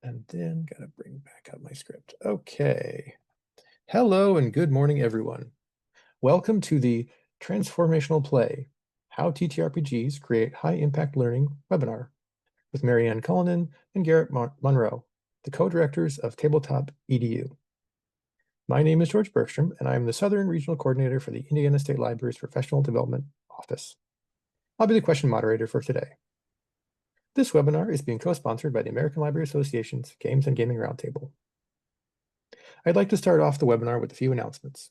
And then gotta bring back up my script. Okay. Hello and good morning, everyone. Welcome to the Transformational Play, How TTRPGs Create High-Impact Learning webinar with Marianne Cullinan and Garrett Monroe, the co-directors of TabletopEDU. My name is George Bergstrom, and I am the Southern Regional Coordinator for the Indiana State Library's Professional Development Office. I'll be the question moderator for today. This webinar is being co-sponsored by the American Library Association's Games and Gaming Roundtable. I'd like to start off the webinar with a few announcements.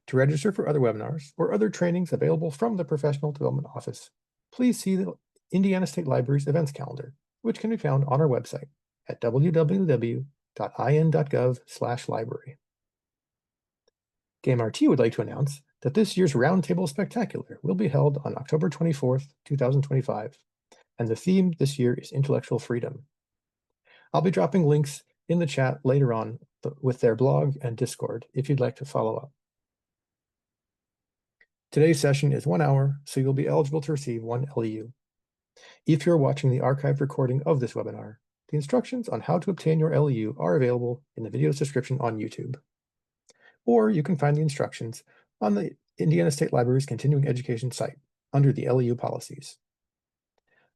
To register for other webinars or other trainings available from the Professional Development Office, please see the Indiana State Library's events calendar, which can be found on our website at www.in.gov/library. GameRT would like to announce that this year's Roundtable Spectacular will be held on October 24th, 2025, and the theme this year is intellectual freedom. I'll be dropping links in the chat later on with their blog and Discord if you'd like to follow up. Today's session is 1 hour, so you'll be eligible to receive 1 LEU. If you're watching the archived recording of this webinar, the instructions on how to obtain your LEU are available in the video's description on YouTube. Or you can find the instructions on the Indiana State Library's continuing education site under the LEU policies.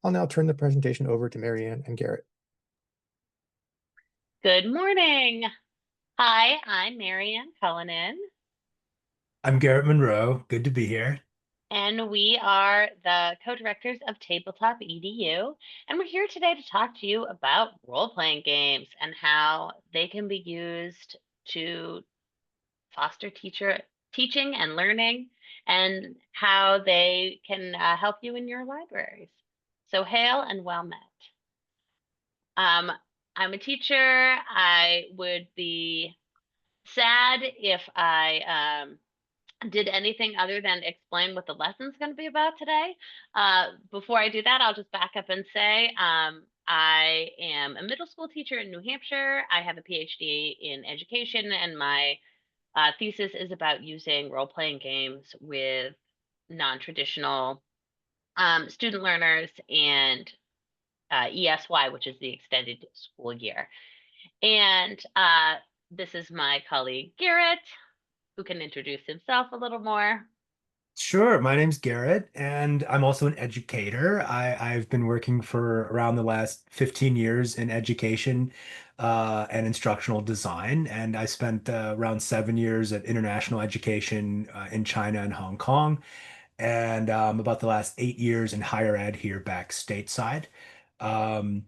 I'll now turn the presentation over to Marianne and Garrett. Good morning. Hi, I'm Marianne Cullinan. I'm Garrett Monroe. Good to be here. And we are the co-directors of TabletopEDU. And we're here today to talk to you about role-playing games and how they can be used to foster teaching and learning, and how they can help you in your libraries. So hail and well met. I'm a teacher. I would be sad if I did anything other than explain what the lesson's going to be about today. Before I do that, I'll just back up and say I am a middle school teacher in New Hampshire. I have a PhD in education, and my thesis is about using role-playing games with non-traditional student learners and ESY, which is the extended school year. And this is my colleague, Garrett, who can introduce himself a little more. Sure. My name's Garrett, and I'm also an educator. I've been working for around the last 15 years in education and instructional design, and I spent around 7 years at international education in China and Hong Kong, and about the last 8 years in higher ed here back stateside. Um,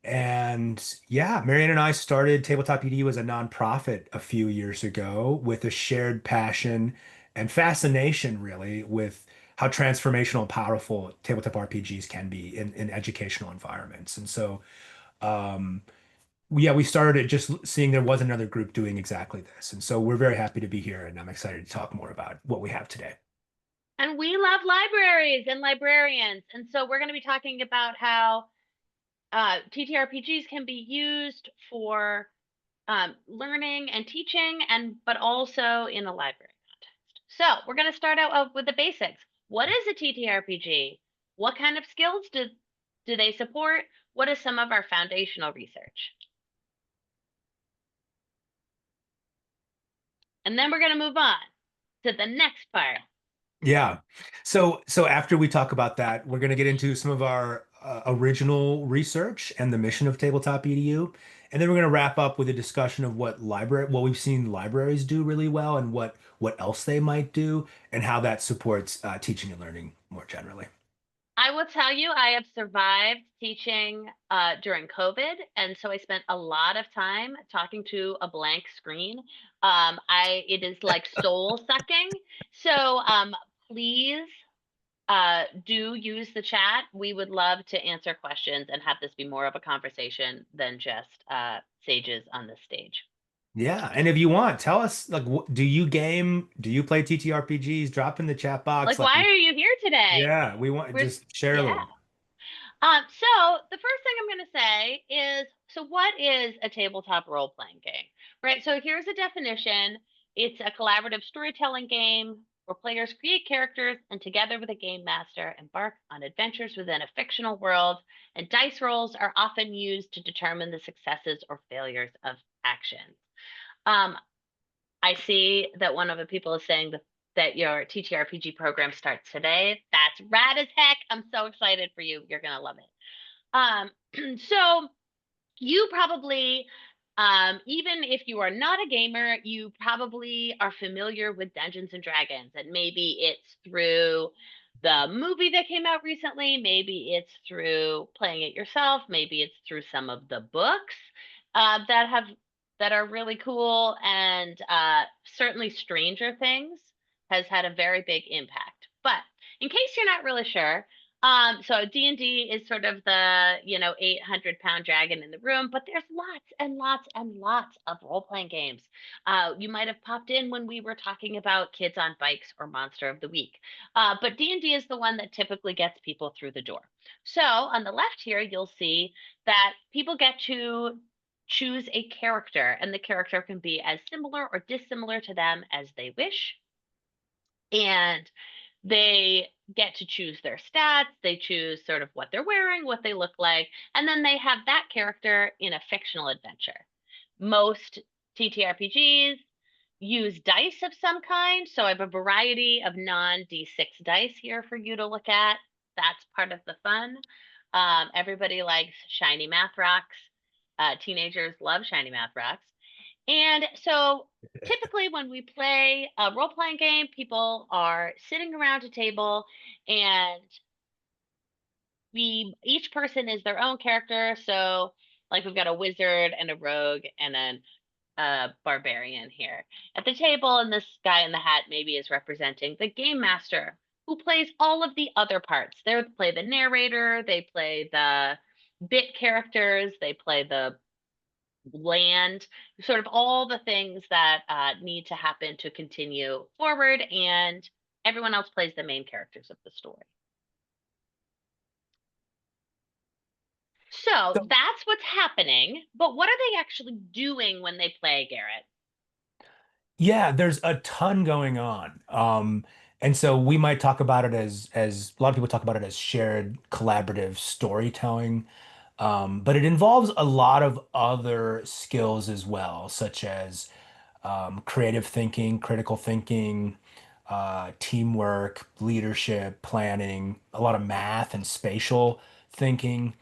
And yeah, Marianne and I started Tabletop EDU as a nonprofit a few years ago with a shared passion and fascination, really, with how transformational and powerful tabletop RPGs can be in educational environments. And so, um, yeah, we started it just seeing there was another group doing exactly this. And so we're very happy to be here, and I'm excited to talk more about what we have today. And we love libraries and librarians. And so we're going to be talking about how TTRPGs can be used for learning and teaching, but also in a library context. So we're going to start out with the basics. What is a TTRPG? What kind of skills do they support? What is some of our foundational research? And then we're going to move on to the next part. Yeah. So after we talk about that, we're going to get into some of our original research and the mission of Tabletop EDU. And then we're going to wrap up with a discussion of what we've seen libraries do really well, and what else they might do, and how that supports teaching and learning more generally. I will tell you, I have survived teaching during COVID, and so I spent a lot of time talking to a blank screen. It is like soul sucking. So please do use the chat. We would love to answer questions and have this be more of a conversation than just sages on the stage. Yeah, and if you want, tell us, like, do you game? Do you play TTRPGs? Drop in the chat box. Like, why are you here today? Yeah, we want just share a Yeah. little. So the first thing I'm going to say is, so what is a tabletop role-playing game, right? So here's a definition. It's a collaborative storytelling game where players create characters and together with a game master embark on adventures within a fictional world, and dice rolls are often used to determine the successes or failures of actions. I see that one of the people is saying that your TTRPG program starts today. That's rad as heck. I'm so excited for you. You're going to love it. So you probably, even if you are not a gamer, you probably are familiar with Dungeons and Dragons. And maybe it's through the movie that came out recently. Maybe it's through playing it yourself. Maybe it's through some of the books that are really cool. And certainly Stranger Things has had a very big impact. But in case you're not really sure, so D&D is sort of the, 800-pound dragon in the room, but there's lots and lots and lots of role-playing games. You might have popped in when we were talking about Kids on Bikes or Monster of the Week. But D&D is the one that typically gets people through the door. So on the left here, you'll see that people get to choose a character, and the character can be as similar or dissimilar to them as they wish. And they get to choose their stats, they choose sort of what they're wearing, what they look like, and then they have that character in a fictional adventure. Most TTRPGs use dice of some kind, so I have a variety of non-D6 dice here for you to look at. That's part of the fun. Everybody likes shiny math rocks. Teenagers love shiny math rocks. And so typically when we play a role-playing game, people are sitting around a table and each person is their own character. So like we've got a wizard and a rogue and a barbarian here at the table, and this guy in the hat maybe is representing the game master who plays all of the other parts. They play the narrator, they play the bit characters, they play the land, sort of all the things that need to happen to continue forward, and everyone else plays the main characters of the story. So So, that's what's happening, but what are they actually doing when they play, Garrett? yeah, there's a ton going on. And so we might talk about it as a lot of people talk about it as shared collaborative storytelling. But it involves a lot of other skills as well, such as creative thinking, critical thinking, teamwork, leadership, planning, a lot of math and spatial thinking.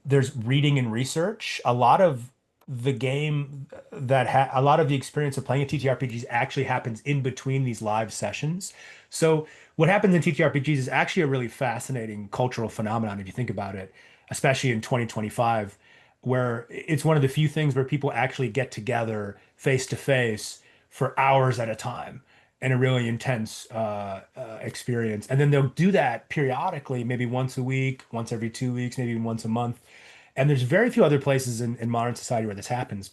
There's reading and research. A lot of the game a lot of the experience of playing a TTRPGs actually happens in between these live sessions. So what happens in TTRPGs is actually a really fascinating cultural phenomenon if you think about it, especially in 2025, where it's one of the few things where people actually get together face to face for hours at a time in a really intense experience. And then they'll do that periodically, maybe once a week, once every 2 weeks, maybe even once a month. And there's very few other places in modern society where this happens.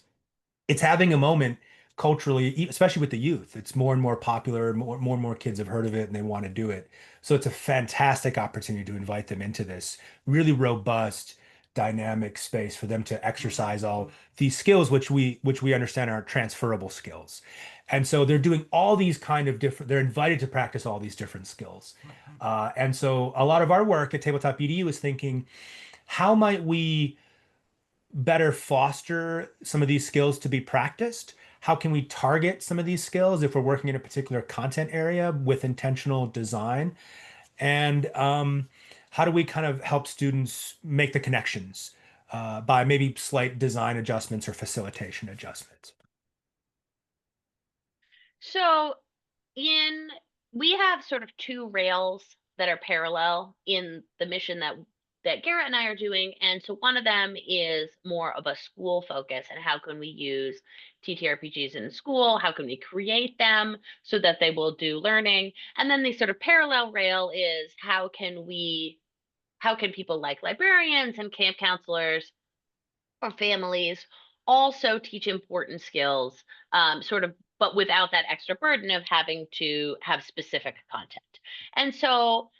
It's having a moment culturally, especially with the youth. It's more and more popular. And more kids have heard of it and they want to do it. So it's a fantastic opportunity to invite them into this really robust, dynamic space for them to exercise all these skills, which we understand are transferable skills. And so they're doing all these kind of different. They're invited to practice all these different skills. And so a lot of our work at Tabletop EDU is thinking, how might we better foster some of these skills to be practiced? How can we target some of these skills if we're working in a particular content area with intentional design? And how do we kind of help students make the connections by maybe slight design adjustments or facilitation adjustments? So in we have sort of two rails that are parallel in the mission that Garrett and I are doing. And so one of them is more of a school focus, and how can we use TTRPGs in school? How can we create them so that they will do learning? And then the sort of parallel rail is how can people like librarians and camp counselors or families also teach important skills, sort of, but without that extra burden of having to have specific content. And so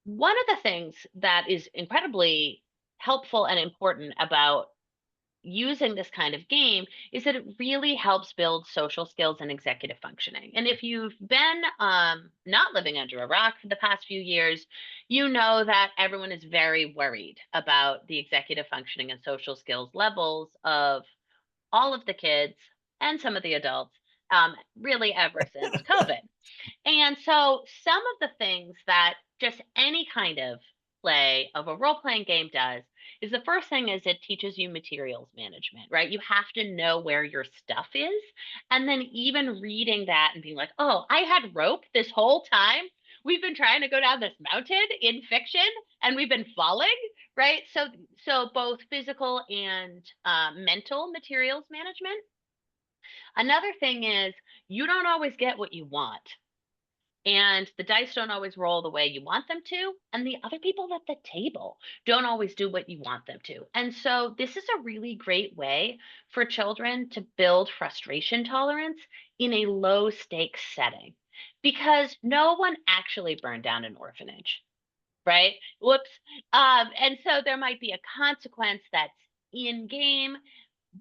one of the things that is incredibly helpful and important about using this kind of game is that it really helps build social skills and executive functioning. And if you've been not living under a rock for the past few years, you know that everyone is very worried about the executive functioning and social skills levels of all of the kids and some of the adults, really ever since COVID. And so some of the things that just any kind of play of a role playing game does is the first thing is it teaches you materials management, right? You have to know where your stuff is. And then even reading that and being like, oh, I had rope this whole time. We've been trying to go down this mountain in fiction and we've been falling, right? So both physical and mental materials management. Another thing is you don't always get what you want, and the dice don't always roll the way you want them to, and the other people at the table don't always do what you want them to. And so this is a really great way for children to build frustration tolerance in a low stakes setting, because no one actually burned down an orphanage, right? Whoops. And so there might be a consequence that's in game,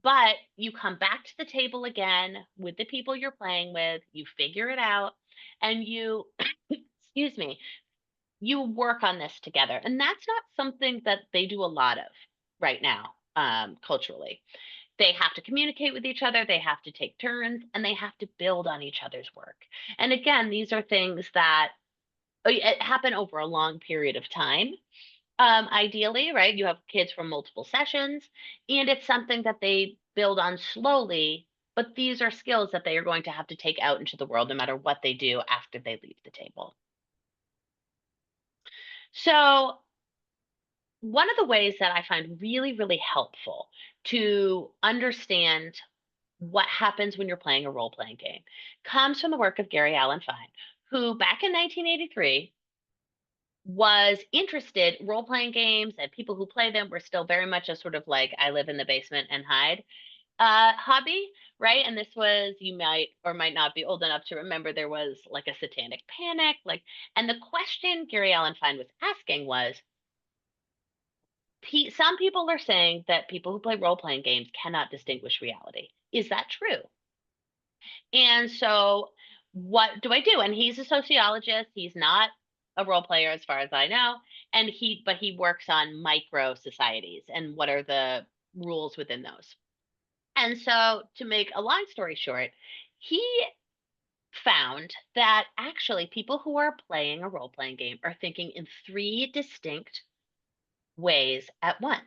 but you come back to the table again with the people you're playing with, you figure it out, and you, excuse me, you work on this together. And that's not something that they do a lot of right now, culturally. They have to communicate with each other, they have to take turns, and they have to build on each other's work. And again, these are things that happen over a long period of time. Ideally, right? You have kids from multiple sessions, and it's something that they build on slowly. But these are skills that they are going to have to take out into the world no matter what they do after they leave the table. So, one of the ways that I find really, really helpful to understand what happens when you're playing a role playing game comes from the work of Gary Allen Fine, who back in 1983 was interested role playing games, and people who play them were still very much a sort of like I live in the basement and hide hobby, right? And this was, you might or might not be old enough to remember, there was like a satanic panic, like, and the question Gary Allen Fine was asking was, some people are saying that people who play role playing games cannot distinguish reality. Is that true? And so what do I do? And he's a sociologist. He's not a role player as far as I know. And but he works on micro societies and what are the rules within those. And so to make a long story short, he found that actually people who are playing a role playing game are thinking in three distinct ways at once.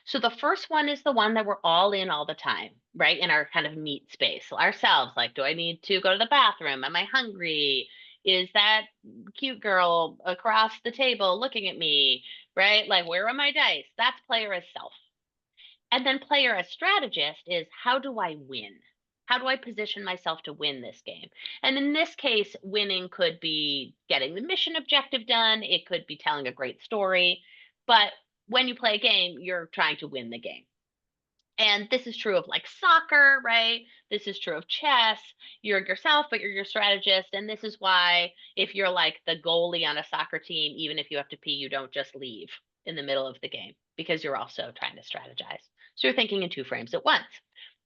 So the first one is the one that we're all in all the time, right? In our kind of meat space ourselves. Like, do I need to go to the bathroom? Am I hungry? Is that cute girl across the table looking at me? Right? Like, where are my dice? That's player as self. And then player as strategist is, how do I win? How do I position myself to win this game? And in this case, winning could be getting the mission objective done. It could be telling a great story. But when you play a game, you're trying to win the game. And this is true of like soccer, right? This is true of chess. You're yourself, but you're your strategist. And this is why if you're like the goalie on a soccer team, even if you have to pee, you don't just leave in the middle of the game because you're also trying to strategize. So you're thinking in two frames at once.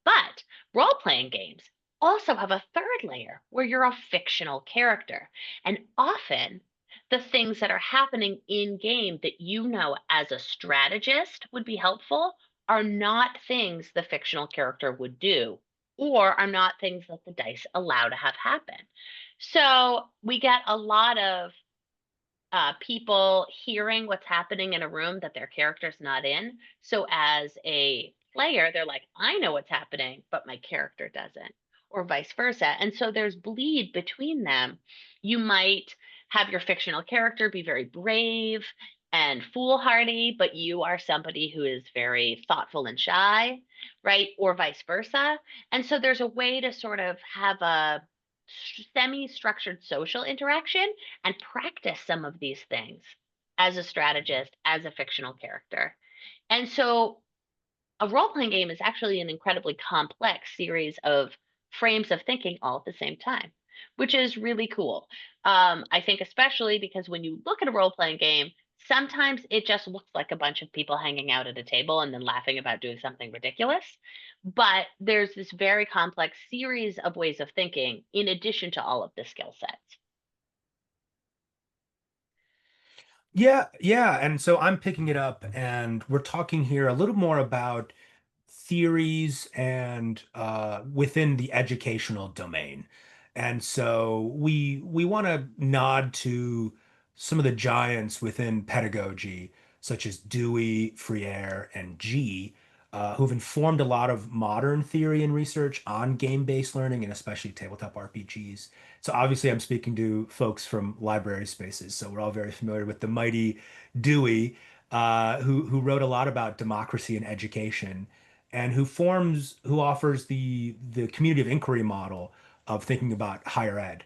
But role playing games also have a third layer where you're a fictional character. And often the things that are happening in game that you know as a strategist would be helpful are not things the fictional character would do, or are not things that the dice allow to have happen. So we get a lot of people hearing what's happening in a room that their character's not in. So as a player, they're like, I know what's happening, but my character doesn't, or vice versa. And so there's bleed between them. You might have your fictional character be very brave and foolhardy, but you are somebody who is very thoughtful and shy, right? Or vice versa. And so there's a way to sort of have a semi-structured social interaction and practice some of these things as a strategist, as a fictional character. And so a role playing game is actually an incredibly complex series of frames of thinking all at the same time, which is really cool. I think, especially because when you look at a role playing game, Sometimes it just looks like a bunch of people hanging out at a table and then laughing about doing something ridiculous. But there's this very complex series of ways of thinking in addition to all of the skill sets. Yeah. And so I'm picking it up, and we're talking here a little more about theories and within the educational domain. And so we want to nod to some of the giants within pedagogy, such as Dewey, Freire, and G, who've informed a lot of modern theory and research on game-based learning and especially tabletop RPGs. So obviously I'm speaking to folks from library spaces, so we're all very familiar with the mighty Dewey, who wrote a lot about democracy and education, and who offers the community of inquiry model of thinking about higher ed,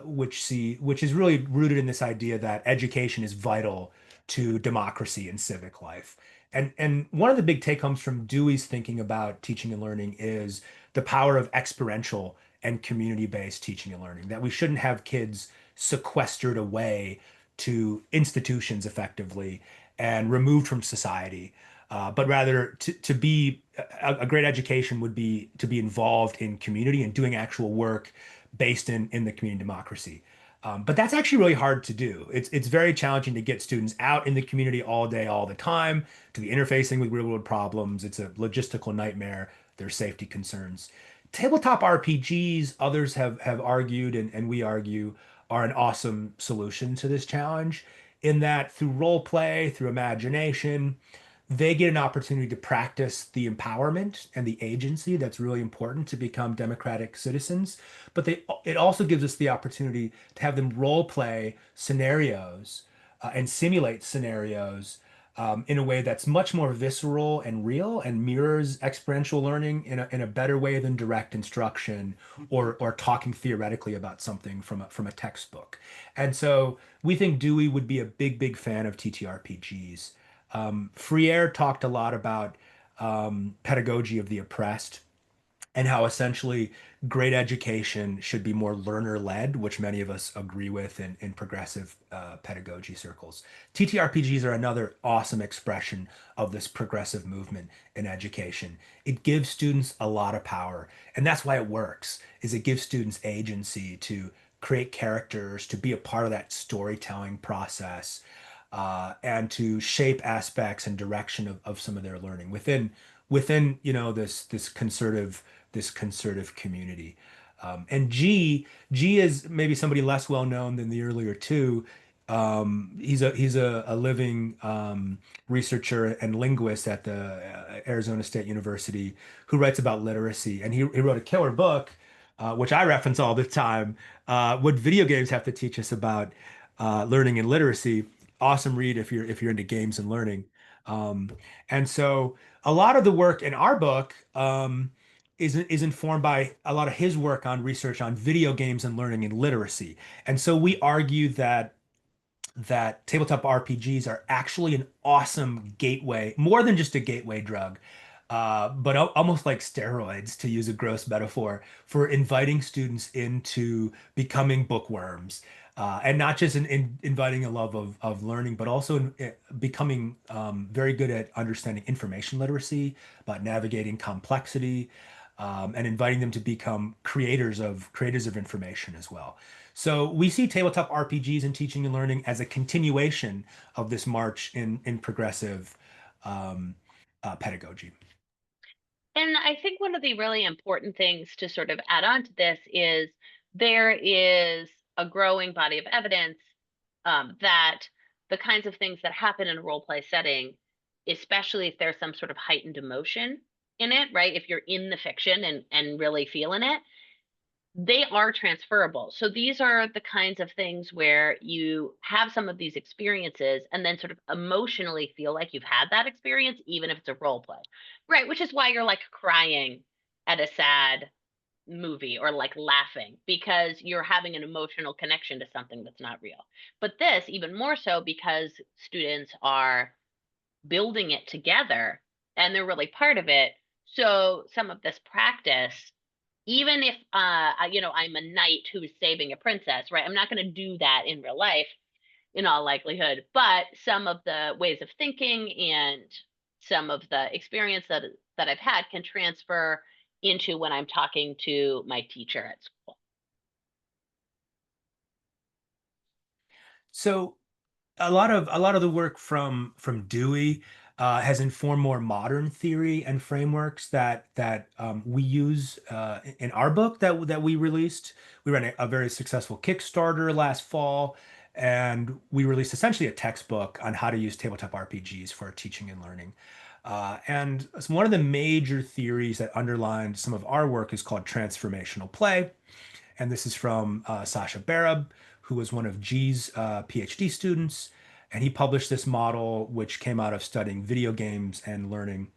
which is really rooted in this idea that education is vital to democracy and civic life. And one of the big take homes from Dewey's thinking about teaching and learning is the power of experiential and community-based teaching and learning, that we shouldn't have kids sequestered away to institutions effectively and removed from society, but rather to be a great education would be to be involved in community and doing actual work based in the community democracy. But that's actually really hard to do. It's very challenging to get students out in the community all day, all the time, to be interfacing with real world problems. It's a logistical nightmare. There's safety concerns. Tabletop RPGs, others have argued, and we argue, are an awesome solution to this challenge, in that through role play, through imagination, they get an opportunity to practice the empowerment and the agency that's really important to become democratic citizens. But it also gives us the opportunity to have them role play scenarios and simulate scenarios in a way that's much more visceral and real and mirrors experiential learning in a better way than direct instruction or talking theoretically about something from a textbook. And so we think Dewey would be a big fan of TTRPGs. Freire talked a lot about pedagogy of the oppressed, and how essentially great education should be more learner-led, which many of us agree with in progressive pedagogy circles. TTRPGs are another awesome expression of this progressive movement in education. It gives students a lot of power, and that's why it works, is it gives students agency to create characters, to be a part of that storytelling process, and to shape aspects and direction of some of their learning within this concerted community. And G is maybe somebody less well known than the earlier two. He's a living researcher and linguist at the Arizona State University, who writes about literacy, and he wrote a killer book, which I reference all the time. What video games have to teach us about learning and literacy. Awesome read if you're into games and learning. Um, and so a lot of the work in our book is informed by a lot of his work on research on video games and learning and literacy. And so we argue that tabletop RPGs are actually an awesome gateway, more than just a gateway drug, but almost like steroids, to use a gross metaphor, for inviting students into becoming bookworms. And not just in inviting a love of learning, but also in becoming very good at understanding information literacy, about navigating complexity, and inviting them to become creators of information as well. So we see tabletop RPGs in teaching and learning as a continuation of this march in progressive um, pedagogy. And I think one of the really important things to sort of add on to this is there is a growing body of evidence that the kinds of things that happen in a role play setting, especially if there's some sort of heightened emotion in it, right? If you're in the fiction and really feeling it, they are transferable. So these are the kinds of things where you have some of these experiences and then sort of emotionally feel like you've had that experience, even if it's a role play, right? Which is why you're like crying at a sad movie or like laughing because you're having an emotional connection to something that's not real. But this, even more so because students are building it together and they're really part of it. So some of this practice, even if I'm a knight who's saving a princess, right? I'm not going to do that in real life. in all likelihood, but some of the ways of thinking and some of the experience that I've had can transfer into when I'm talking to my teacher at school. So a lot of the work from Dewey has informed more modern theory and frameworks that we use in our book that we released. We ran a very successful Kickstarter last fall, and we released essentially a textbook on how to use tabletop RPGs for teaching and learning. And one of the major theories that underlined some of our work is called transformational play. And this is from Sasha Barab, who was one of G's PhD students. And he published this model, which came out of studying video games and learning.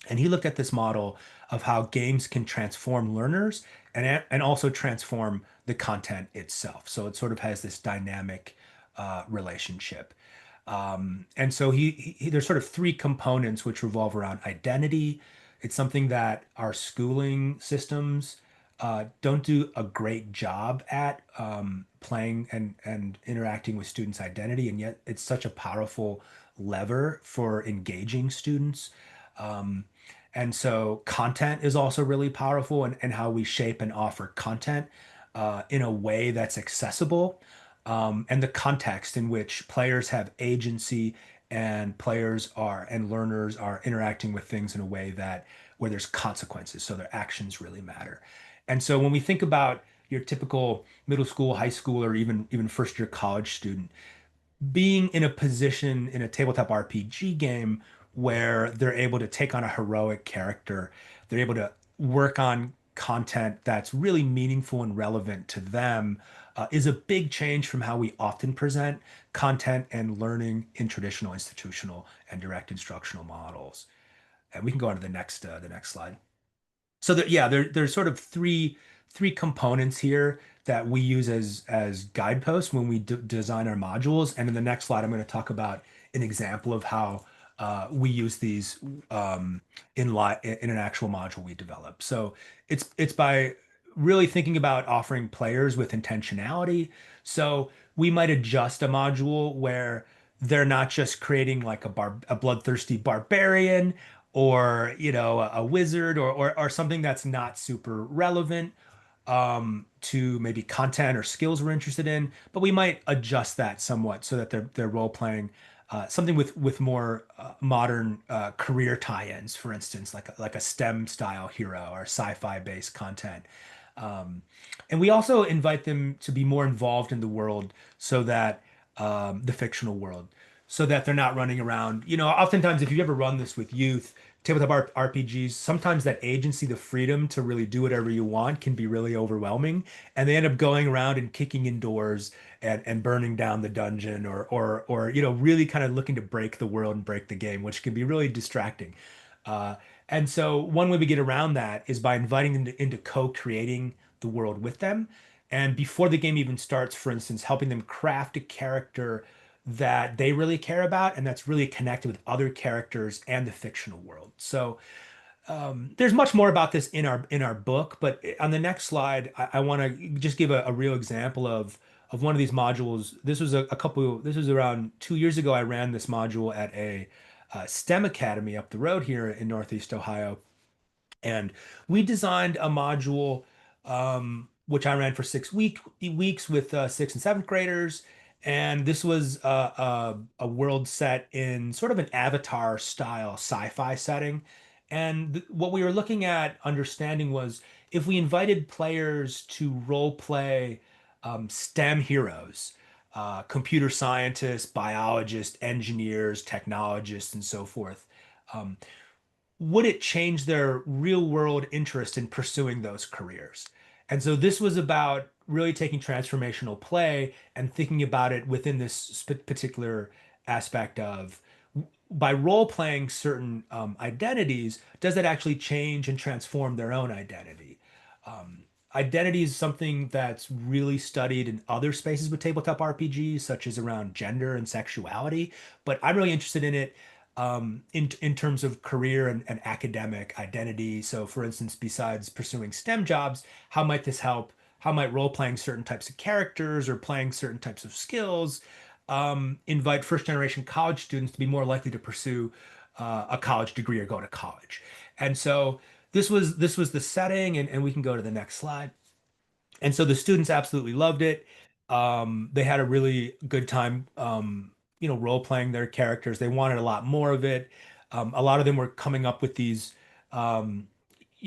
And he looked at this model of how games can transform learners and also transform the content itself. So it sort of has this dynamic relationship. And so there's sort of three components which revolve around identity. It's something that our schooling systems don't do a great job at playing and interacting with students' identity, and yet it's such a powerful lever for engaging students. Um, and so content is also really powerful, and how we shape and offer content in a way that's accessible, and the context in which players have agency and learners are interacting with things in a way that where there's consequences, so their actions really matter. And so when we think about your typical middle school, high school, or even first year college student, being in a position in a tabletop RPG game where they're able to take on a heroic character, they're able to work on content that's really meaningful and relevant to them, is a big change from how we often present content and learning in traditional institutional and direct instructional models. And we can go on to the next slide. So yeah, there's sort of three components here that we use as guideposts when we design our modules. And in the next slide, I'm going to talk about an example of how we use these in an actual module we develop. So it's by really thinking about offering players with intentionality. So we might adjust a module where they're not just creating like a bloodthirsty barbarian, or a wizard, or something that's not super relevant to maybe content or skills we're interested in, but we might adjust that somewhat so that they're role playing something with more modern career tie-ins, for instance, like a STEM style hero or sci-fi based content. Um, and we also invite them to be more involved in the world, so that the fictional world, so that they're not running around. Oftentimes, if you ever run this with youth, tabletop RPGs, sometimes that agency, the freedom to really do whatever you want, can be really overwhelming. And they end up going around and kicking in doors and burning down the dungeon, or really kind of looking to break the world and break the game, which can be really distracting. Uh, and so one way we get around that is by inviting them into co-creating the world with them. And before the game even starts, for instance, helping them craft a character that they really care about and that's really connected with other characters and the fictional world. So there's much more about this in our book, but on the next slide, I want to just give a real example of one of these modules. This was around 2 years ago. I ran this module at a STEM academy up the road here in Northeast Ohio. And we designed a module, which I ran for 6 weeks with sixth and seventh graders. And this was a world set in sort of an Avatar style sci-fi setting. And what we were looking at understanding was, if we invited players to role play STEM heroes, computer scientists, biologists, engineers, technologists, and so forth. Um, would it change their real world interest in pursuing those careers? And so this was about really taking transformational play and thinking about it within this particular aspect of, by role playing certain identities, does that actually change and transform their own identity? Um, Identity is something that's really studied in other spaces with tabletop RPGs, such as around gender and sexuality. But I'm really interested in it in terms of career and academic identity. So, for instance, besides pursuing STEM jobs, how might this help? How might role playing certain types of characters or playing certain types of skills invite first generation college students to be more likely to pursue a college degree or go to college. And so this was the setting, and we can go to the next slide. And so the students absolutely loved it. They had a really good time, role playing their characters. They wanted a lot more of it. A lot of them were coming up with these, um,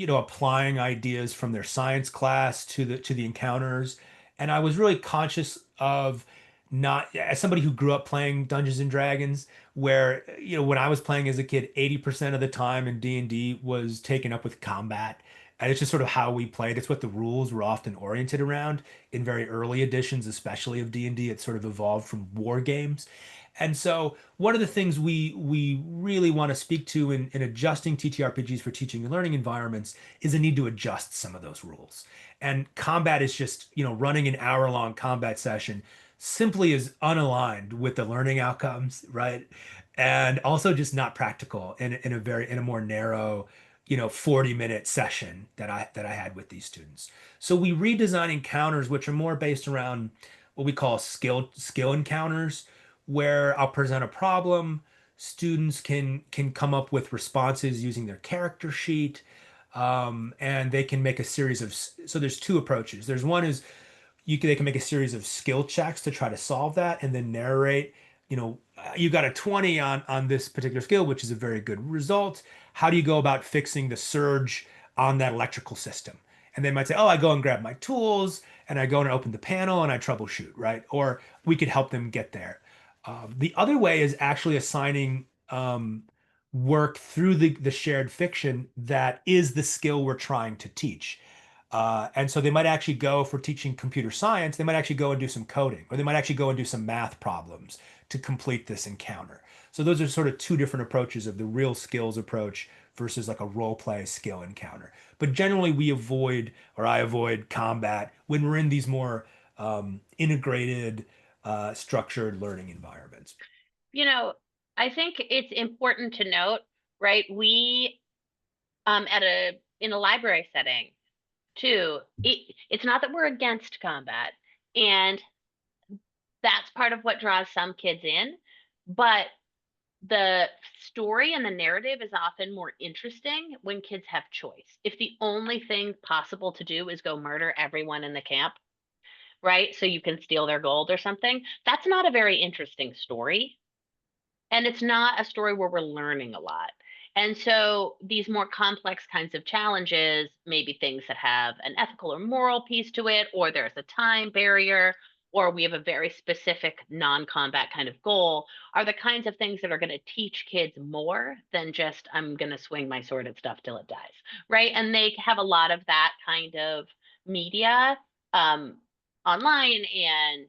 applying ideas from their science class to the encounters. And I was really conscious of not, as somebody who grew up playing Dungeons and Dragons, where, when I was playing as a kid, 80% of the time in D&D was taken up with combat. And it's just sort of how we played. It's what the rules were often oriented around in very early editions, especially of D&D. It sort of evolved from war games. And so one of the things we really want to speak to in adjusting TTRPGs for teaching and learning environments is a need to adjust some of those rules. And combat is just, running an hour-long combat session simply is unaligned with the learning outcomes, right? And also just not practical in a more narrow 40-minute session that I had with these students. So we redesign encounters which are more based around what we call skill encounters, where I'll present a problem, students can come up with responses using their character sheet, and they can make a series of, so there's two approaches. There's one is they can make a series of skill checks to try to solve that and then narrate, you got a 20 on this particular skill, which is a very good result. How do you go about fixing the surge on that electrical system? And they might say, oh, I go and grab my tools and I go and open the panel and I troubleshoot, right? Or we could help them get there. The other way is actually assigning work through the shared fiction that is the skill we're trying to teach. And so they might actually go, for teaching computer science, they might actually go and do some coding, or they might actually go and do some math problems to complete this encounter. So those are sort of two different approaches of the real skills approach versus like a role play skill encounter. But generally, I avoid combat when we're in these more integrated, structured learning environments. You know, I think it's important to note, right? We at a in a library setting too, it's not that we're against combat, and that's part of what draws some kids in, but the story and the narrative is often more interesting when kids have choice. If the only thing possible to do is go murder everyone in the camp, right? So you can steal their gold or something, that's not a very interesting story. And it's not a story where we're learning a lot. And so these more complex kinds of challenges, maybe things that have an ethical or moral piece to it, or there's a time barrier, or we have a very specific non-combat kind of goal, are the kinds of things that are going to teach kids more than just, I'm going to swing my sword at stuff till it dies, right? And they have a lot of that kind of media um, online and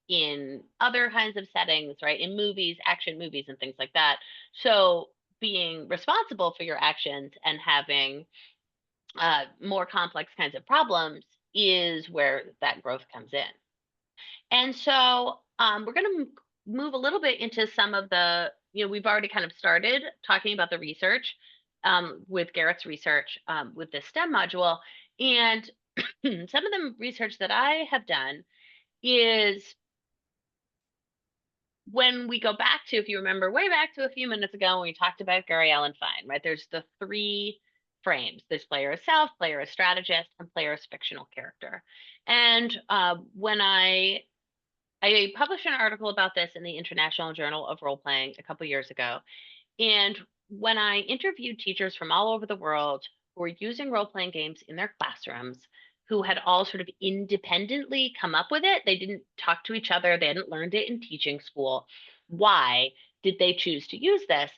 in other kinds of settings, right? In movies, action movies, and things like that. So being responsible for your actions and having more complex kinds of problems is where that growth comes in. And so we're going to move a little bit into some of the, we've already kind of started talking about the research with Garrett's research with the STEM module. And some of the research that I have done is when we go back to, if you remember way back to a few minutes ago when we talked about Gary Allen Fine, right? There's the three frames. There's player as self, player as strategist, and player as fictional character. And when I published an article about this in the International Journal of Role Playing a couple years ago. And when I interviewed teachers from all over the world who were using role playing games in their classrooms, who had all sort of independently come up with it, they didn't talk to each other, they hadn't learned it in teaching school. Why did they choose to use this?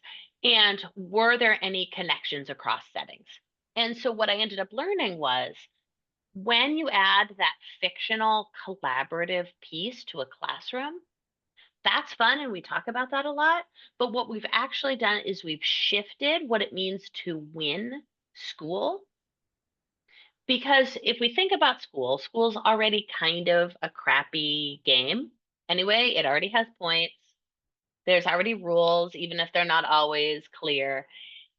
And were there any connections across settings? And so what I ended up learning was when you add that fictional collaborative piece to a classroom, that's fun and we talk about that a lot. But what we've actually done is we've shifted what it means to win school. Because if we think about school, school's already kind of a crappy game. Anyway, it already has points. There's already rules, even if they're not always clear.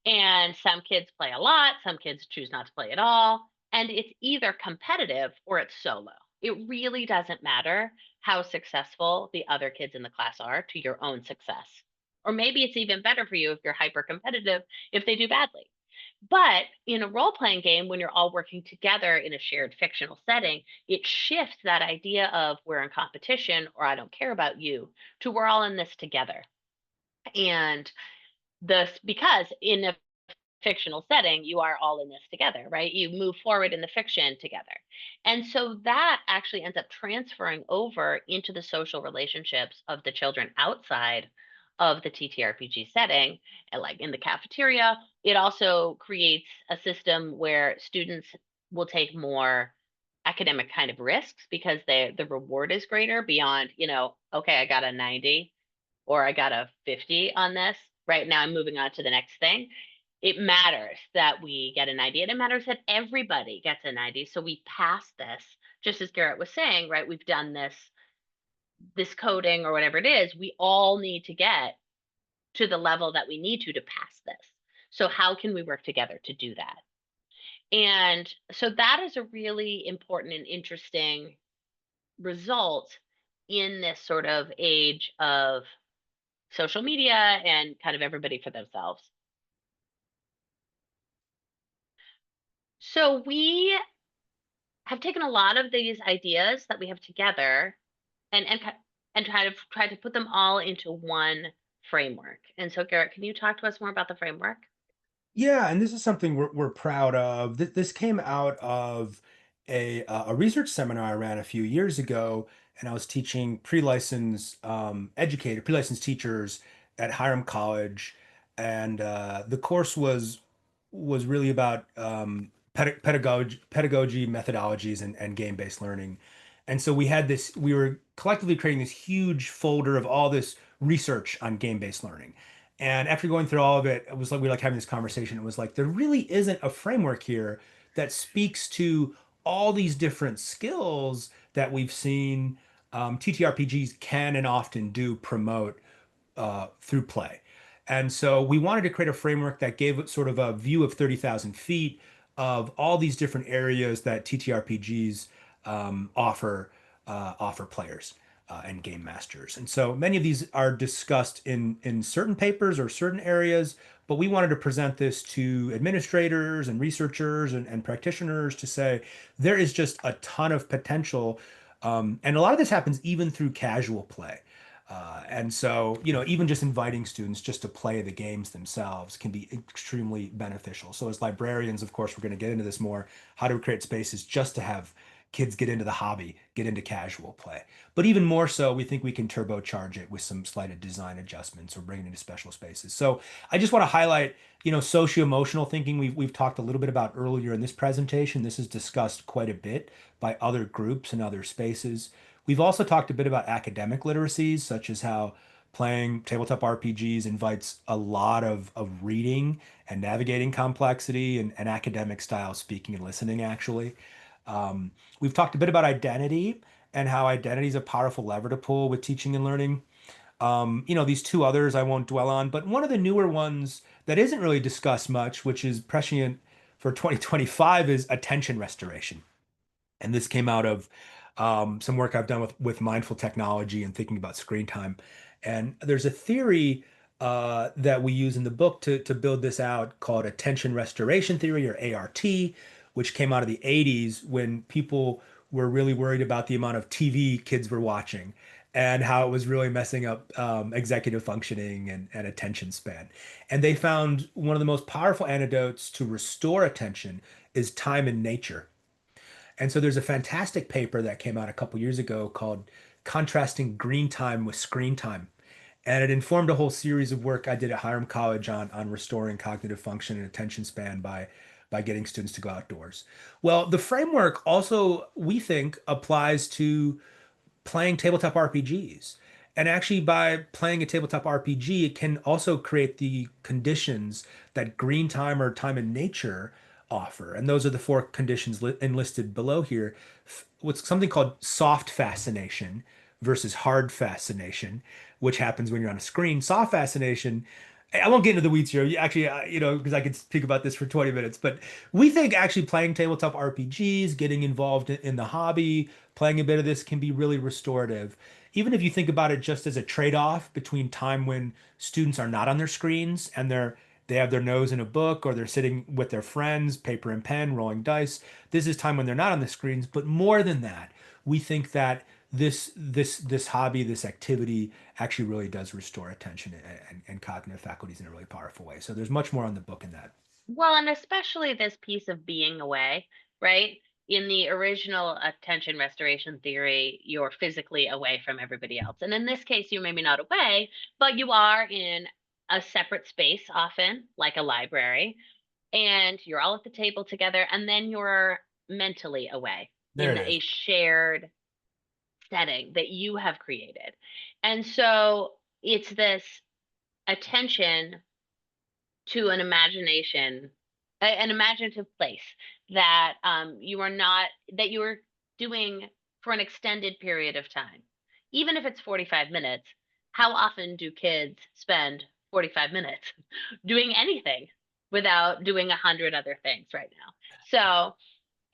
And some kids play a lot, some kids choose not to play at all. And it's either competitive or it's solo. It really doesn't matter how successful the other kids in the class are to your own success. Or maybe it's even better for you if you're hyper competitive if they do badly. But in a role playing game, when you're all working together in a shared fictional setting, it shifts that idea of we're in competition or I don't care about you to we're all in this together. And this, because in a fictional setting, you are all in this together, right? You move forward in the fiction together. And so that actually ends up transferring over into the social relationships of the children outside of the TTRPG setting. And like in the cafeteria, it also creates a system where students will take more academic kind of risks because the reward is greater beyond, okay, I got a 90 or I got a 50 on this. Right now, I'm moving on to the next thing. It matters that we get an 90, and it matters that everybody gets a 90. So we pass this, just as Garrett was saying, right? We've done this coding or whatever it is. We all need to get to the level that we need to pass this. So how can we work together to do that? And so that is a really important and interesting result in this sort of age of social media and kind of everybody for themselves. So we have taken a lot of these ideas that we have together and try to put them all into one framework. And so Garrett, can you talk to us more about the framework? Yeah, and this is something we're proud of. This came out of a research seminar I ran a few years ago, and I was teaching pre-licensed teachers at Hiram College, and the course was really about pedagogy methodologies and game-based learning. And so we were collectively creating this huge folder of all this research on game-based learning. And after going through all of it, it was like we were like having this conversation. It was like there really isn't a framework here that speaks to all these different skills that we've seen TTRPGs can and often do promote through play. And so we wanted to create a framework that gave it sort of a view of 30,000 feet of all these different areas that TTRPGs offer players and game masters. And so many of these are discussed in certain papers or certain areas, but we wanted to present this to administrators and researchers and practitioners to say there is just a ton of potential. And a lot of this happens even through casual play. And so, even just inviting students just to play the games themselves can be extremely beneficial. So, as librarians, of course, we're going to get into this more. How to create spaces just to have kids get into the hobby, get into casual play. But even more so, we think we can turbocharge it with some slight design adjustments or bring it into special spaces. So, I just want to highlight, socio-emotional thinking we've talked a little bit about earlier in this presentation. This is discussed quite a bit by other groups and other spaces. We've also talked a bit about academic literacies, such as how playing tabletop RPGs invites a lot of reading and navigating complexity and academic style speaking and listening, actually. We've talked a bit about identity and how identity is a powerful lever to pull with teaching and learning. These two others I won't dwell on, but one of the newer ones that isn't really discussed much, which is prescient for 2025, is attention restoration. And this came out of some work I've done with mindful technology and thinking about screen time. And there's a theory that we use in the book to build this out called attention restoration theory, or ART, which came out of the 80s when people were really worried about the amount of TV kids were watching and how it was really messing up executive functioning and attention span. And they found one of the most powerful antidotes to restore attention is time in nature. And so there's a fantastic paper that came out a couple years ago called Contrasting Green Time with Screen Time. And it informed a whole series of work I did at Hiram College on restoring cognitive function and attention span by getting students to go outdoors. Well, the framework also, we think, applies to playing tabletop RPGs. And actually, by playing a tabletop RPG, it can also create the conditions that green time or time in nature offer. And those are the four conditions enlisted below here. What's something called soft fascination versus hard fascination, which happens when you're on a screen. Soft fascination I won't get into the weeds here. Actually, because I could speak about this for 20 minutes, but we think actually playing tabletop RPGs, getting involved in the hobby, playing a bit of this can be really restorative. Even if you think about it just as a trade-off between time when students are not on their screens and they have their nose in a book or they're sitting with their friends, paper and pen, rolling dice. This is time when they're not on the screens, but more than that, we think that this hobby, this activity actually really does restore attention and cognitive faculties in a really powerful way. So there's much more on the book in that. Well, and especially this piece of being away, right? In the original attention restoration theory, you're physically away from everybody else. And in this case, you're maybe not away, but you are in a separate space, often like a library, and you're all at the table together, and then you're mentally away There in it a is. shared setting that you have created. And so it's this attention to an imaginative place that you are not, that you are doing for an extended period of time. Even if it's 45 minutes, how often do kids spend 45 minutes doing anything without doing 100 other things right now? So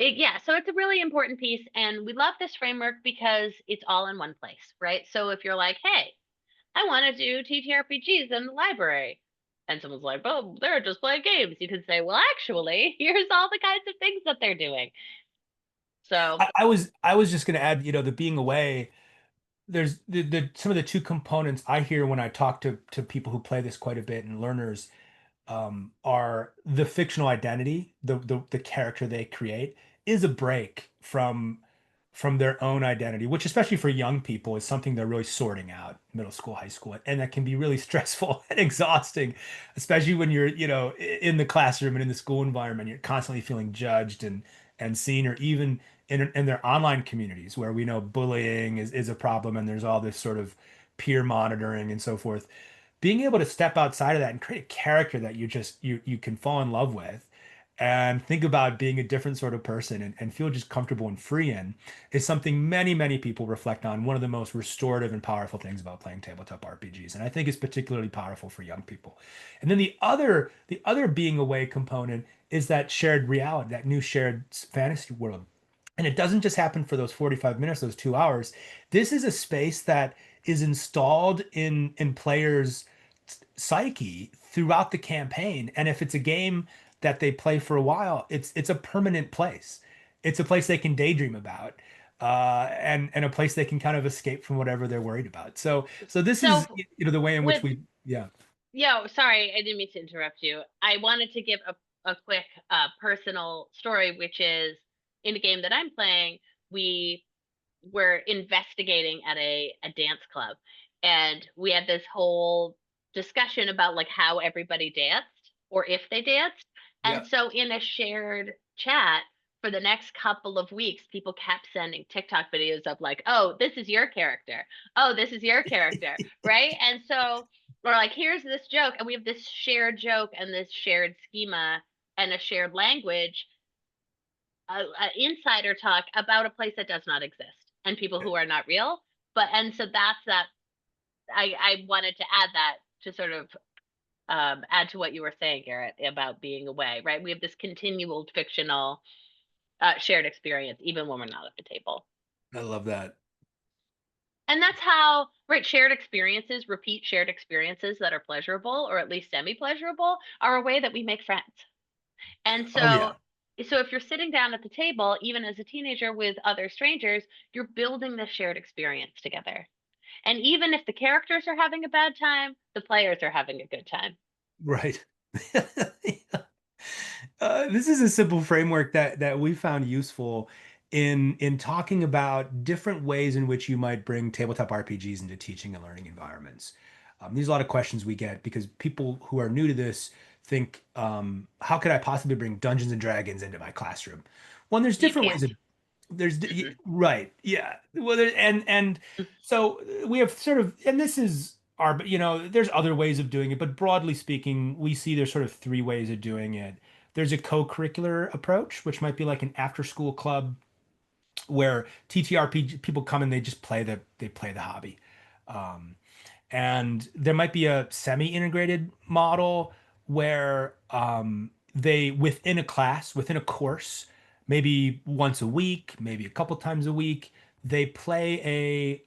yeah, so it's a really important piece, and we love this framework because it's all in one place, right? So if you're like, hey, I want to do TTRPGs in the library. And someone's like, oh, they're just playing games. You can say, well, actually, here's all the kinds of things that they're doing. So, I was just going to add, the being away. There's the some of the two components I hear when I talk to people who play this quite a bit and learners are the fictional identity, the character they create is a break from their own identity, which especially for young people is something they're really sorting out, middle school, high school, and that can be really stressful and exhausting, especially when you're, in the classroom and in the school environment, you're constantly feeling judged and seen, or even in their online communities where we know bullying is a problem and there's all this sort of peer monitoring and so forth. Being able to step outside of that and create a character that you can fall in love with and think about being a different sort of person and feel just comfortable and free in is something many, many people reflect on. One of the most restorative and powerful things about playing tabletop RPGs. And I think it's particularly powerful for young people. And then the other being away component is that shared reality, that new shared fantasy world. And it doesn't just happen for those 45 minutes, those 2 hours. This is a space that is installed in players' psyche throughout the campaign. And if it's a game that they play for a while, it's a permanent place. It's a place they can daydream about, and a place they can kind of escape from whatever they're worried about. So this is so the way in which with, we yeah. yo, sorry, I didn't mean to interrupt you. I wanted to give a quick personal story, which is in the game that I'm playing, we were investigating at a dance club, and we had this whole discussion about like how everybody danced or if they danced. Yeah. And so in a shared chat for the next couple of weeks, people kept sending TikTok videos of like, oh, this is your character, oh, this is your character, right? And so we're like, here's this joke, and we have this shared joke and this shared schema and a shared language, insider talk about a place that does not exist and people who are not real. But and so that's that. I wanted to add that to sort of add to what you were saying, Garrett, about being away. Right, we have this continual fictional shared experience, even when we're not at the table. I love that. And that's how, right, shared experiences, repeat shared experiences that are pleasurable or at least semi pleasurable, are a way that we make friends. And Oh so yeah. if you're sitting down at the table, even as a teenager with other strangers, you're building this shared experience together. And even if the characters are having a bad time, the players are having a good time. Right. This is a simple framework that we found useful in talking about different ways in which you might bring tabletop RPGs into teaching and learning environments. These are a lot of questions we get because people who are new to this think, how could I possibly bring Dungeons and Dragons into my classroom? Well, there's You different can't. ways of right, yeah. Well, and so we have sort of, and this is our, there's other ways of doing it, but broadly speaking, we see there's sort of three ways of doing it. There's a co-curricular approach, which might be like an after-school club where TTRPG people come and they just play the hobby. Um, And there might be a semi-integrated model where they, within a class, within a course, maybe once a week, maybe a couple times a week, they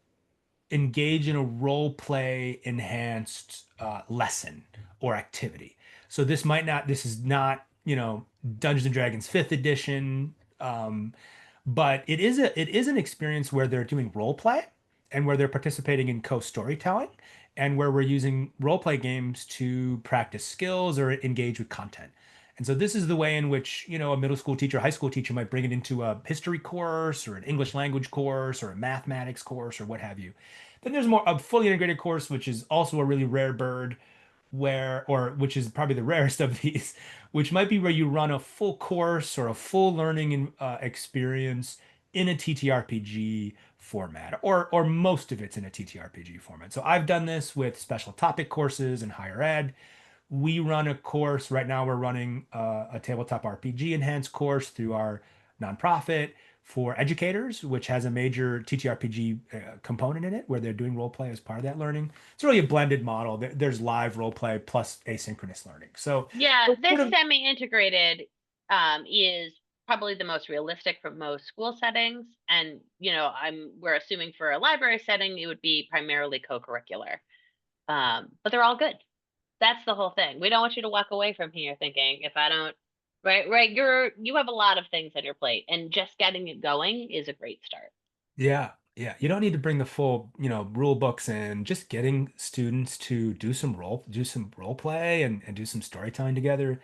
engage in a role play enhanced lesson or activity. So this is not, Dungeons and Dragons 5th edition, but it is an experience where they're doing role play and where they're participating in co-storytelling and where we're using role play games to practice skills or engage with content. And so this is the way in which, a middle school teacher, high school teacher might bring it into a history course or an English language course or a mathematics course or what have you. Then there's more a fully integrated course, which is also a really rare bird, which is probably the rarest of these, which might be where you run a full course or a full learning experience in a TTRPG format, or most of it's in a TTRPG format. So I've done this with special topic courses in higher ed. We run a course right now. We're running a tabletop RPG enhanced course through our nonprofit for educators, which has a major TTRPG component in it where they're doing role play as part of that learning. It's really a blended model. There's live role play plus asynchronous learning. So Yeah, it's this sort of, semi-integrated is probably the most realistic for most school settings. And, we're assuming for a library setting, it would be primarily co-curricular. But they're all good. That's the whole thing. We don't want you to walk away from here thinking if I don't, right, you have a lot of things on your plate, and just getting it going is a great start. yeah, yeah. You don't need to bring the full, rule books in. Just getting students to do some role play and do some storytelling together.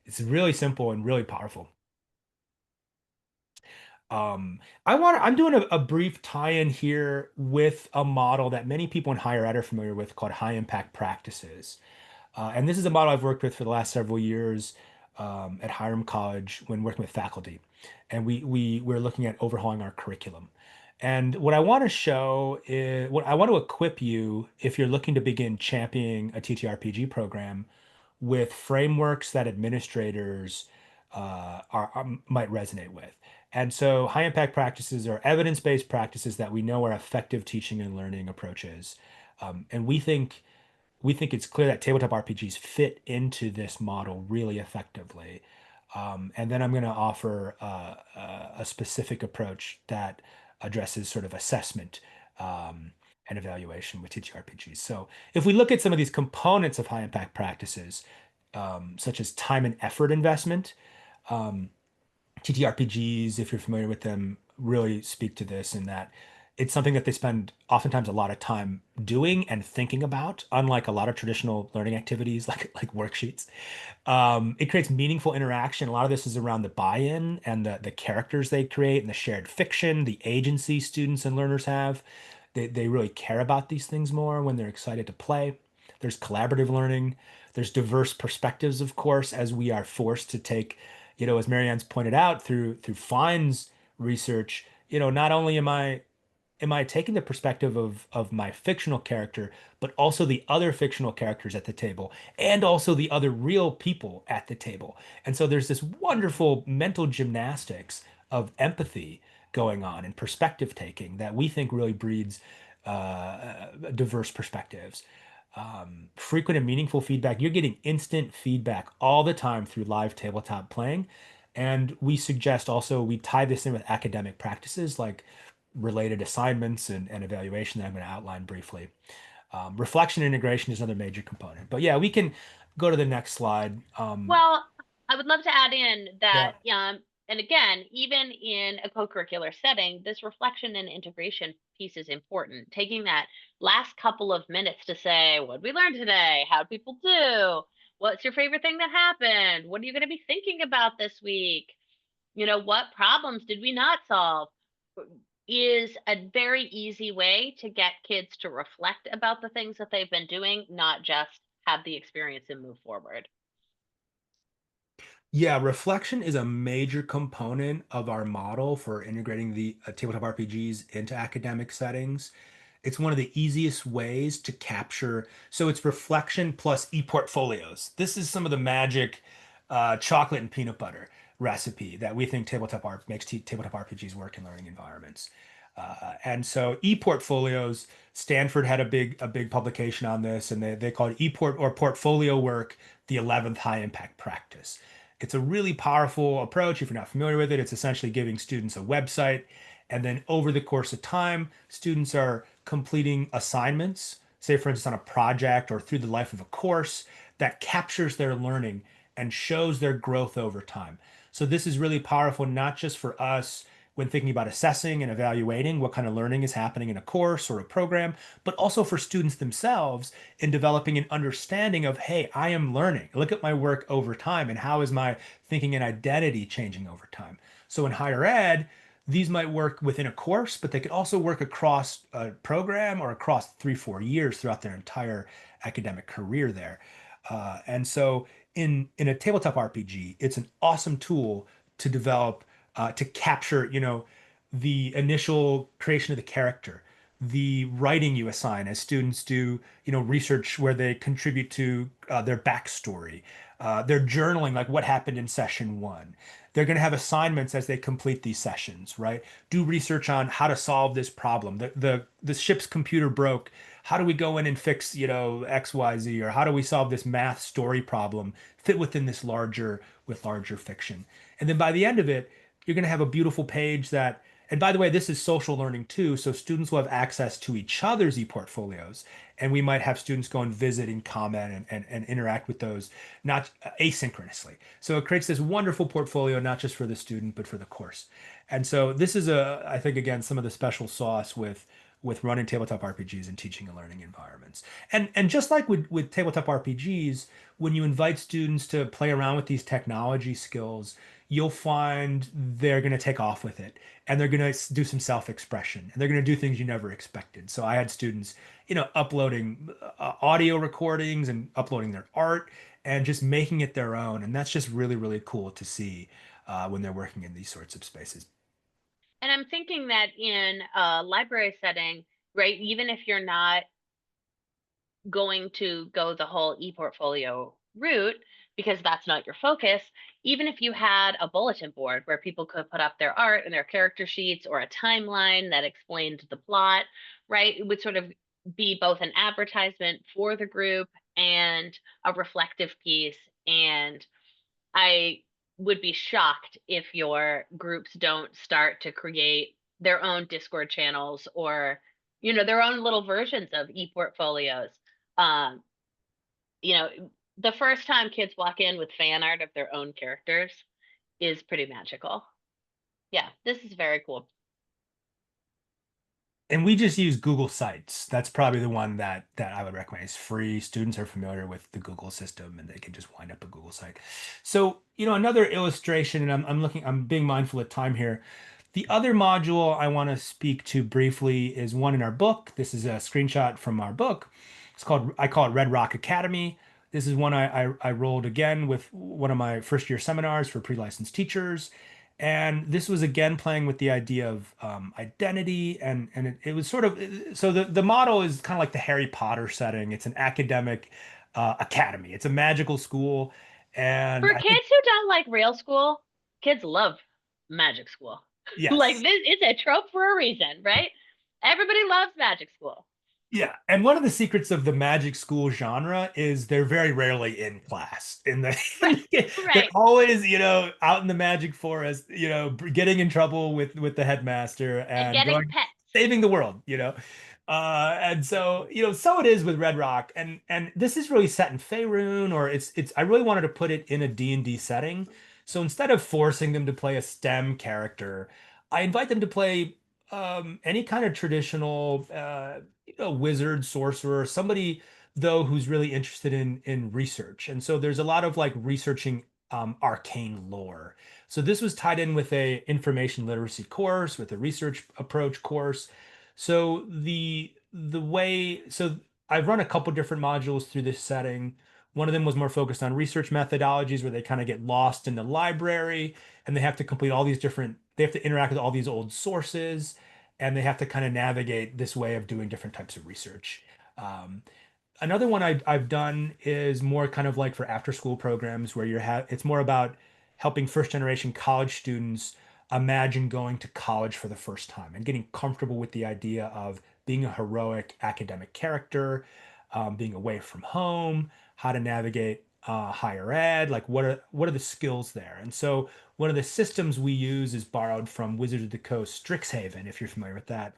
It's really simple and really powerful. I'm doing a brief tie-in here with a model that many people in higher ed are familiar with called high impact practices. And this is a model I've worked with for the last several years at Hiram College when working with faculty. And we're looking at overhauling our curriculum. And what I want to show is what I want to equip you if you're looking to begin championing a TTRPG program with frameworks that administrators might resonate with. And so high impact practices are evidence-based practices that we know are effective teaching and learning approaches. And we think it's clear that tabletop RPGs fit into this model really effectively. And then I'm going to offer a specific approach that addresses sort of assessment and evaluation with TTRPGs. So if we look at some of these components of high impact practices, such as time and effort investment, um, TTRPGs, if you're familiar with them, really speak to this in that it's something that they spend oftentimes a lot of time doing and thinking about, unlike a lot of traditional learning activities like worksheets. It creates meaningful interaction. A lot of this is around the buy-in and the characters they create and the shared fiction, the agency students and learners have. They really care about these things more when they're excited to play. There's collaborative learning. There's diverse perspectives, of course, as we are forced to take, as Marianne's pointed out through Fine's research, not only am I taking the perspective of my fictional character, but also the other fictional characters at the table, and also the other real people at the table. And so there's this wonderful mental gymnastics of empathy going on and perspective taking that we think really breeds diverse perspectives. Frequent and meaningful feedback. You're getting instant feedback all the time through live tabletop playing. And we suggest also we tie this in with academic practices like related assignments and evaluation that I'm going to outline briefly. Reflection integration is another major component. But yeah, we can go to the next slide. Well, I would love to add in Yeah. that, and again, even in a co-curricular setting, this reflection and integration piece is important. Taking that last couple of minutes to say, what did we learn today? How'd people do? What's your favorite thing that happened? What are you going to be thinking about this week? What problems did we not solve? Is a very easy way to get kids to reflect about the things that they've been doing, not just have the experience and move forward. Yeah, reflection is a major component of our model for integrating the tabletop RPGs into academic settings. It's one of the easiest ways to capture. So it's reflection plus e-portfolios. This is some of the magic chocolate and peanut butter recipe that we think makes tabletop RPGs work in learning environments. And so e-portfolios, Stanford had a big publication on this, and they call it e-port or portfolio work the 11th high impact practice. It's a really powerful approach. If you're not familiar with it, it's essentially giving students a website, and then over the course of time, students are completing assignments, say for instance on a project or through the life of a course that captures their learning and shows their growth over time. So this is really powerful, not just for us when thinking about assessing and evaluating what kind of learning is happening in a course or a program, but also for students themselves in developing an understanding of, hey, I am learning. Look at my work over time and how is my thinking and identity changing over time. So in higher ed, these might work within a course, but they could also work across a program or across 3, 4 years throughout their entire academic career there. And so in a tabletop RPG, it's an awesome tool to develop to capture, the initial creation of the character, the writing you assign as students do, research where they contribute to their backstory, their journaling, like what happened in session one. They're going to have assignments as they complete these sessions, right? Do research on how to solve this problem. The ship's computer broke. How do we go in and fix, XYZ, or how do we solve this math story problem fit within this larger fiction? And then by the end of it, you're going to have a beautiful page that, and by the way, this is social learning too. So students will have access to each other's e-portfolios. And we might have students go and visit and comment and interact with those, not asynchronously. So it creates this wonderful portfolio, not just for the student, but for the course. And so this is I think, again, some of the special sauce with running tabletop RPGs and teaching and learning environments. And just like with tabletop RPGs, when you invite students to play around with these technology skills, you'll find they're going to take off with it and they're going to do some self-expression and they're going to do things you never expected. So I had students, uploading audio recordings and uploading their art and just making it their own. And that's just really, really cool to see when they're working in these sorts of spaces. And I'm thinking that in a library setting, right, even if you're not going to go the whole e-portfolio route because that's not your focus, even if you had a bulletin board where people could put up their art and their character sheets or a timeline that explained the plot, right? It would sort of be both an advertisement for the group and a reflective piece. And I would be shocked if your groups don't start to create their own Discord channels or, their own little versions of e-portfolios. Um, you know, the first time kids walk in with fan art of their own characters is pretty magical. Yeah, this is very cool. And we just use Google Sites. That's probably the one that I would recommend. It's free. Students are familiar with the Google system and they can just wind up a Google site. So, another illustration, and I'm being mindful of time here. The other module I want to speak to briefly is one in our book. This is a screenshot from our book. I call it Red Rock Academy. This is one I rolled again with one of my first year seminars for pre-licensed teachers. And this was again playing with the idea of identity, and it was sort of, so the model is kind of like the Harry Potter setting. It's an academic academy. It's a magical school, and For I think kids who don't like real school, kids love magic school. Like yes, this, it's a trope for a reason, right? Everybody loves magic school. yeah. And one of the secrets of the magic school genre is they're very rarely in class. Right, They're right. always, out in the magic forest, getting in trouble with the headmaster And and getting going pets. saving the world. And so, so it is with Red Rock. And this is really set in Faerun, or I really wanted to put it in a D&D setting. So instead of forcing them to play a STEM character, I invite them to play any kind of traditional wizard, sorcerer, somebody though who's really interested in research. And so there's a lot of like researching arcane lore. So this was tied in with a information literacy course, with a research approach course. So the way so I've run a couple different modules through this setting. One of them was more focused on research methodologies where they kind of get lost in the library and they have to complete all these different, they have to interact with all these old sources and they have to kind of navigate this way of doing different types of research. Um, Another one I've done is more kind of like for after school programs where it's more about helping first generation college students imagine going to college for the first time and getting comfortable with the idea of being a heroic academic character, being away from home, how to navigate higher ed, like what are the skills there? And so one of the systems we use is borrowed from Wizards of the Coast Strixhaven, if you're familiar with that.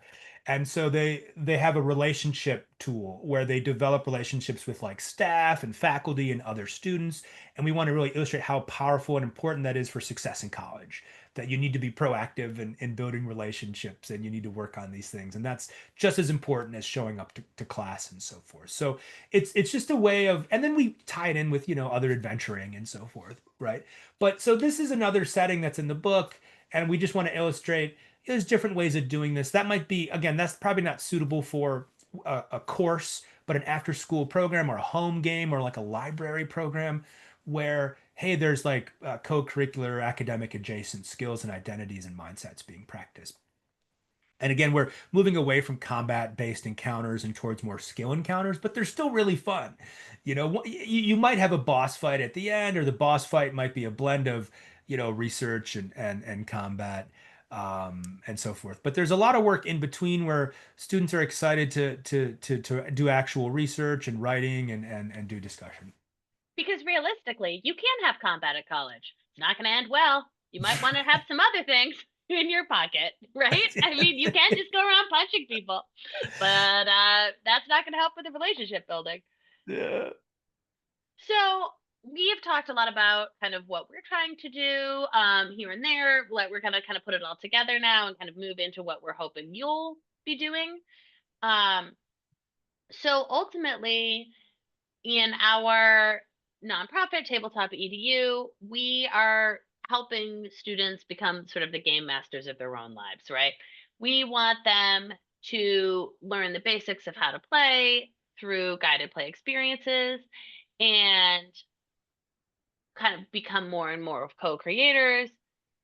And so they have a relationship tool where they develop relationships with like staff and faculty and other students. And we want to really illustrate how powerful and important that is for success in college. That you need to be proactive in building relationships and you need to work on these things. And that's just as important as showing up to class and so forth. So it's just a way of, and then we tie it in with, other adventuring and so forth, right? But so this is another setting that's in the book, and we just want to illustrate there's different ways of doing this. That might be, again, that's probably not suitable for a course, but an after school program or a home game or like a library program where, hey, there's like co-curricular academic adjacent skills and identities and mindsets being practiced. And again, we're moving away from combat-based encounters and towards more skill encounters, but they're still really fun. You might have a boss fight at the end, or the boss fight might be a blend of, research and combat, and so forth. But there's a lot of work in between where students are excited to do actual research and writing and do discussion. Because realistically, you can have combat at college. It's not going to end well. You might want to have some other things in your pocket, right? I mean, you can't just go around punching people, but that's not going to help with the relationship building. Yeah. So we have talked a lot about kind of what we're trying to do here and there. We're going to kind of put it all together now and kind of move into what we're hoping you'll be doing. So ultimately, in our nonprofit Tabletop EDU, we are helping students become sort of the game masters of their own lives, right? We want them to learn the basics of how to play through guided play experiences and kind of become more and more of co-creators,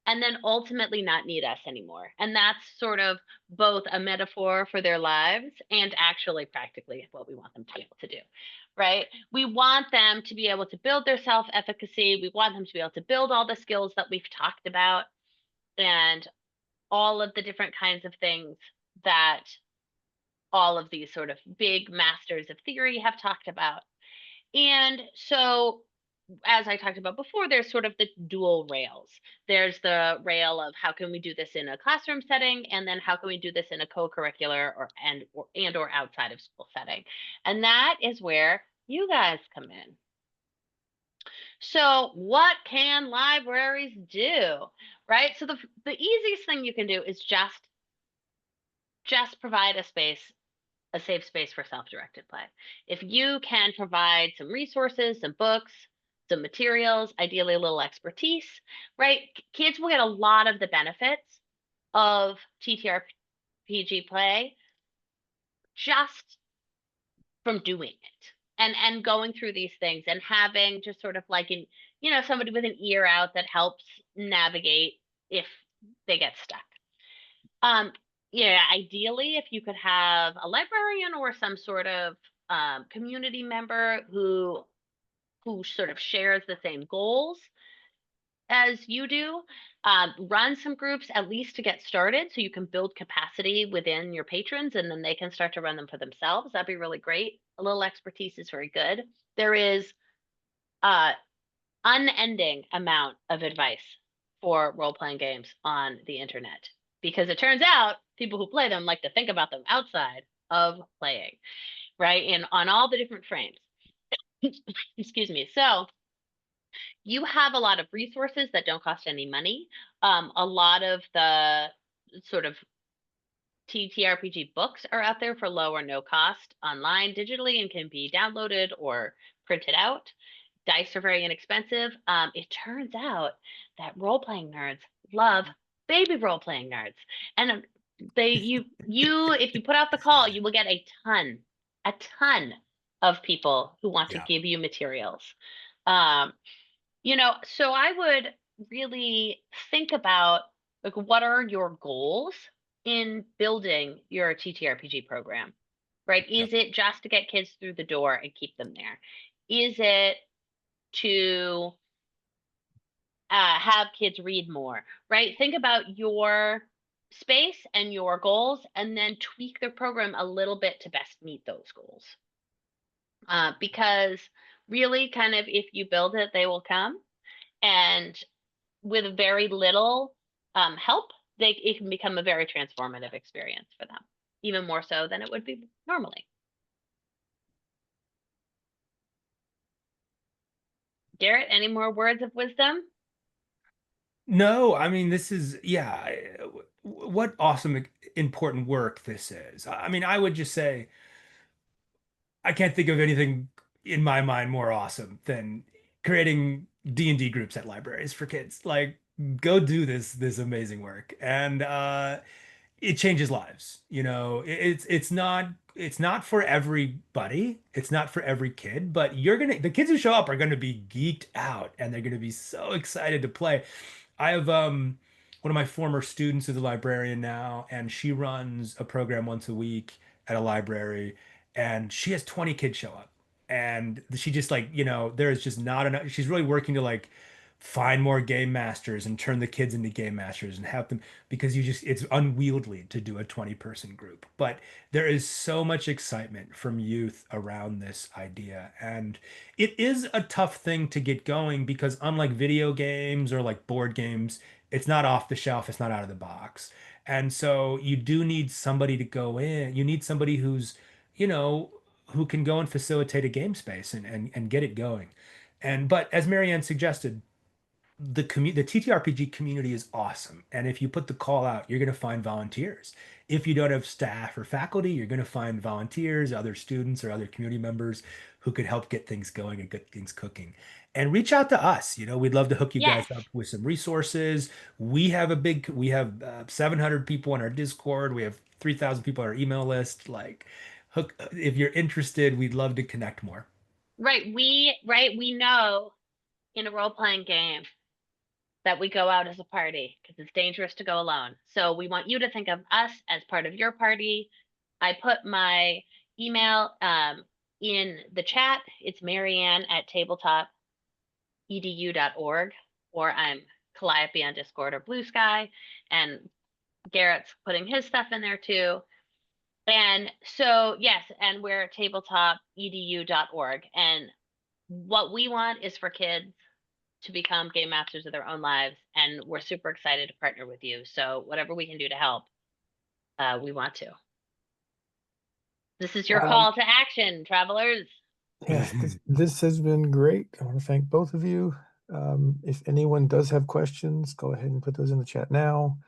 and then ultimately not need us anymore. And that's sort of both a metaphor for their lives and actually practically what we want them to be able to do, right? We want them to be able to build their self-efficacy. We want them to be able to build all the skills that we've talked about and all of the different kinds of things that all of these sort of big masters of theory have talked about. And so, as I talked about before, there's sort of the dual rails. There's the rail of how can we do this in a classroom setting, and then how can we do this in a co-curricular or outside of school setting. And that is where you guys come in. So what can libraries do, right? So the easiest thing you can do is just provide a safe space for self-directed play. If you can provide some resources, some books, some materials, ideally a little expertise, right? Kids will get a lot of the benefits of TTRPG play just from doing it and going through these things and having just sort of like somebody with an ear out that helps navigate if they get stuck. Ideally, if you could have a librarian or some sort of community member who sort of shares the same goals as you do, run some groups at least to get started so you can build capacity within your patrons and then they can start to run them for themselves. That'd be really great. A little expertise is very good. There is unending amount of advice for role-playing games on the internet because it turns out people who play them like to think about them outside of playing, right? And on all the different frames. Excuse me. So you have a lot of resources that don't cost any money. A lot of the sort of TTRPG books are out there for low or no cost online digitally and can be downloaded or printed out. Dice are very inexpensive. It turns out that role-playing nerds love baby role-playing nerds, and if you put out the call, you will get a ton of people who want to give you materials. So I would really think about like what are your goals in building your TTRPG program, right? Is it just to get kids through the door and keep them there? Is it to have kids read more, right? Think about your space and your goals, and then tweak the program a little bit to best meet those goals. Because really, kind of, if you build it, they will come. And with very little help, it can become a very transformative experience for them, even more so than it would be normally. Garrett, any more words of wisdom? No, I mean, this is, yeah, what awesome, important work this is. I mean, I would just say, I can't think of anything in my mind more awesome than creating D&D groups at libraries for kids. Like, go do this amazing work. And it changes lives. You know, it's not for everybody. It's not for every kid, but the kids who show up are gonna be geeked out and they're gonna be so excited to play. I have one of my former students is a librarian now, and she runs a program once a week at a library, and she has 20 kids show up. And she just like, there is just not enough. She's really working to like find more game masters and turn the kids into game masters and have them because it's unwieldy to do a 20-person group. But there is so much excitement from youth around this idea. And it is a tough thing to get going because unlike video games or like board games, it's not off the shelf, it's not out of the box. And so you do need somebody to go in. You need somebody you know, who can go and facilitate a game space and get it going. But as Marianne suggested, the TTRPG community is awesome. And if you put the call out, you're going to find volunteers. If you don't have staff or faculty, you're going to find volunteers, other students or other community members who could help get things going and get things cooking. And reach out to us. We'd love to hook you guys Yes. up with some resources. We have 700 people on our Discord. We have 3,000 people on our email list. Like, if you're interested, we'd love to connect more. Right. We know in a role-playing game that we go out as a party because it's dangerous to go alone. So we want you to think of us as part of your party. I put my email in the chat. It's Marianne at tabletop.edu.org, or I'm Calliope on Discord or Blue Sky, and Garrett's putting his stuff in there too. And so, yes, and we're at tabletop.edu.org. And what we want is for kids to become game masters of their own lives, and we're super excited to partner with you. So whatever we can do to help, we want to. This is your call to action, travelers. Yeah, this has been great. I want to thank both of you. If anyone does have questions, go ahead and put those in the chat now.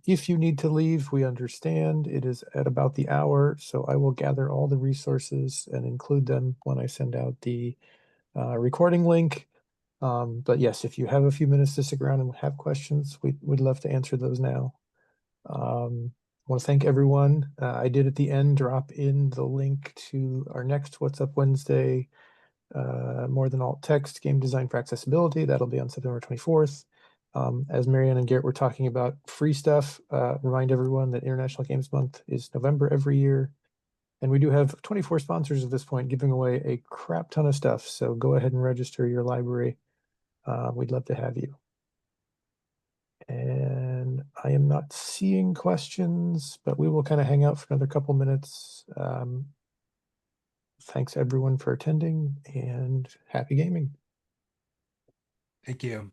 If you need to leave, we understand. It is at about the hour, so I will gather all the resources and include them when I send out the recording link. But yes, if you have a few minutes to stick around and have questions, we'd love to answer those now. I want to thank everyone. I did at the end drop in the link to our next What's Up Wednesday, More Than Alt Text, Game Design for Accessibility. That'll be on September 24th. As Marianne and Garrett were talking about free stuff, remind everyone that International Games Month is November every year. And we do have 24 sponsors at this point giving away a crap ton of stuff. So go ahead and register your library. We'd love to have you. And I am not seeing questions, but we will kind of hang out for another couple minutes. Thanks everyone for attending and happy gaming. Thank you.